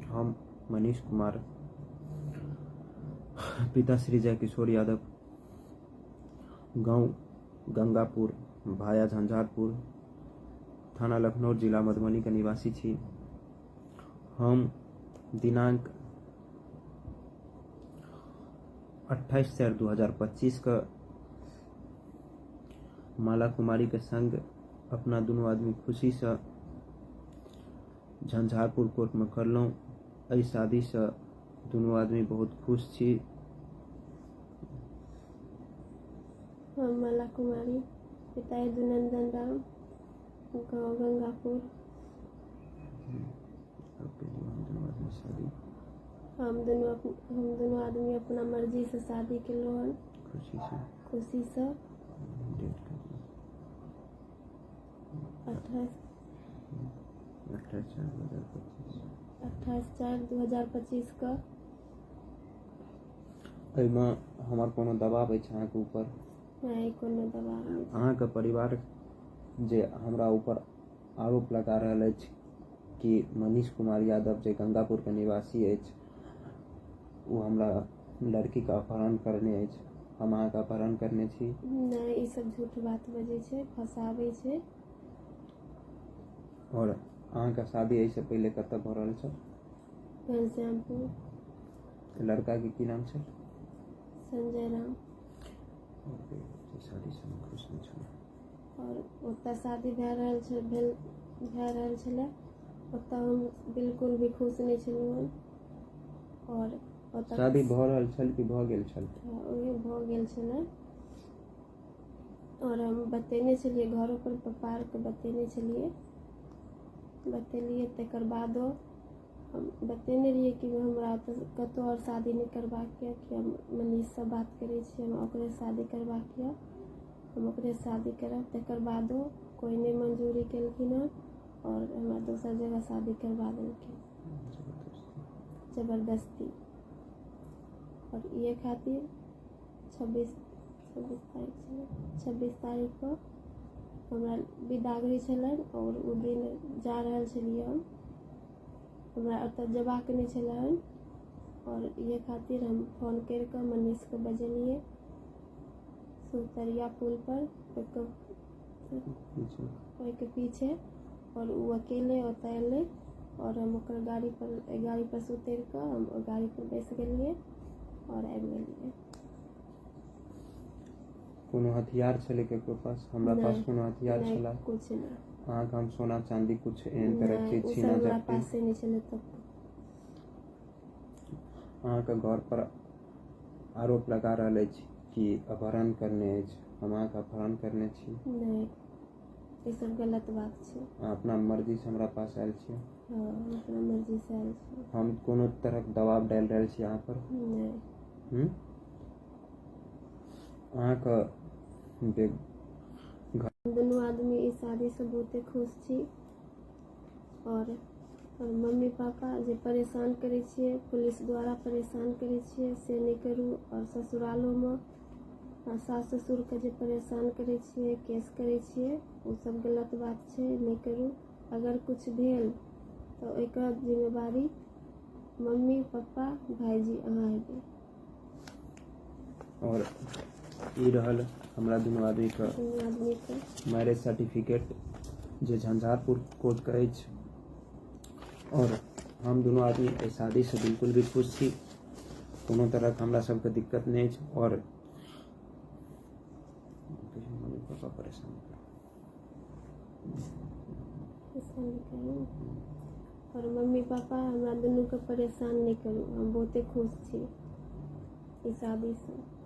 हम मनीष कुमार, पिता श्री जय किशोर यादव, गांव गंगापुर, भाया झंझारपुर, थाना लखनऊ, जिला मधुबनी का निवासी छी। हम दिनांक 28/4/2025 का माला कुमारी के संग अपना दोनों आदमी खुशी से झंझारपुर कोर्ट में करलहुँ। एहि शादी से दोनों आदमी बहुत खुश छी। हम माला कुमारी, पिता यदुनंदन राम, गाँव गंगापुर। हम दोनों आदमी अपना मर्जी से शादी के लोन खुशी से 28/4/2025 का। एहिमे हमर कोनो दबाव अछि अहाँके ऊपर? नहीं, कोनो दबाव नहीं। अहाँके परिवार जे हमरा ऊपर आरोप लगा रहल अछि कि मनीष कुमार यादव जे गंगापुर के निवासी अछि वो हमरा लड़की का अपहरण करने अछि, हम अहाँके अपहरण करने छी? नहीं, ई सब झूठ बात बजे छै, फसाबै छै। और अहाँके शादी एहिसँ पहिले कतऽ भऽ रहल छल? घनश्यामपुर। लड़का के की नाम छै? संजय राम। शादी से हम खुश नहि छलहुँ। और ओतऽ शादी भए रहल छलै, ओतऽ हम बिल्कुल भी खुश नहीं छलहुँ। और शादी भऽ रहल छल कि भऽ गेल छल? ओहे भऽ गेल छलै। और हम बतेने छलिए घरों पर, पप्पा आर के बतेने छलिए, बतेलिए। तकर बादो हम बतेने रहिए कि हमरा कतौ और शादी नहीं करबाक यऽ, कि हम मनीष से बात करै छी, हम ओकरे शादी करबाक यऽ, हम ओकरे शादी करब। तकर बादो कोई नहीं मंजूरी केलखिन हँ और हमरा दोसर जगह शादी करवा देलखिन जबरदस्ती। और ये खातिर 26 तारीख को हमरा विदागरी छलन और ओ दिन जा रहल छलिए हम, हमरा ओतऽ जेबाक नहीं छलन। और ये खातिर हम फोन करके मनीष के बजेलिए सुतरिया पुल पर, ओहि के पीछे। और वो अकेले ओतऽ एलै और हम ओकर गाड़ी पर से उतर के हम गाड़ी पर बैस गेलिए और आबि गेलिए। कोनो हथियार छलै केकरो पास? हमरा पास कोनो हथियार छला? कुछ नहीं। अहाँके हम सोना चांदी कुछ एहन तरह चीज छीना हमरा पास नहीं छलै। तब अहाँके घर पर आरोप लगा रहल अछि कि अपहरण करने अछि, हम अहाँके अपहरण करने छी? नहीं, ये सब गलत बात छै। अहाँ अपना मर्जी से हमरा पास आयल छियै? हाँ, अपना मर्जी से आयल छी। हम कोनो तरह दबाव डाल रहल छी अहाँ पर? नहीं। अहाँके दोनों आदमी इस शादी से बहुते खुश छी। और मम्मी पापा जे परेशान करे छिए, पुलिस द्वारा परेशान करे छिए, से नहीं करू। और ससुरालों में सास ससुर के जे परेशान करे छिए, केस करे छिए, वो सब गलत बात छै, नहीं करू। अगर कुछ भेल तो एकर जिम्मेवारी मम्मी पापा भाईजी अहाँ हेबै। और ई रहल हमरा दुनू आदमी के मैरिज सर्टिफिकेट जे झंझारपुर कोर्ट के अछि। और हम दुनू आदमी एहि शादी से बिल्कुल भी खुश छी, कोनो तरह के हमरा सबके दिक्कत नहीं अछि। और मम्मी पापा परेशान और मम्मी पापा हमरा दुनू के परेशान नहीं करू, हम बहुते खुश छी इस शादी से।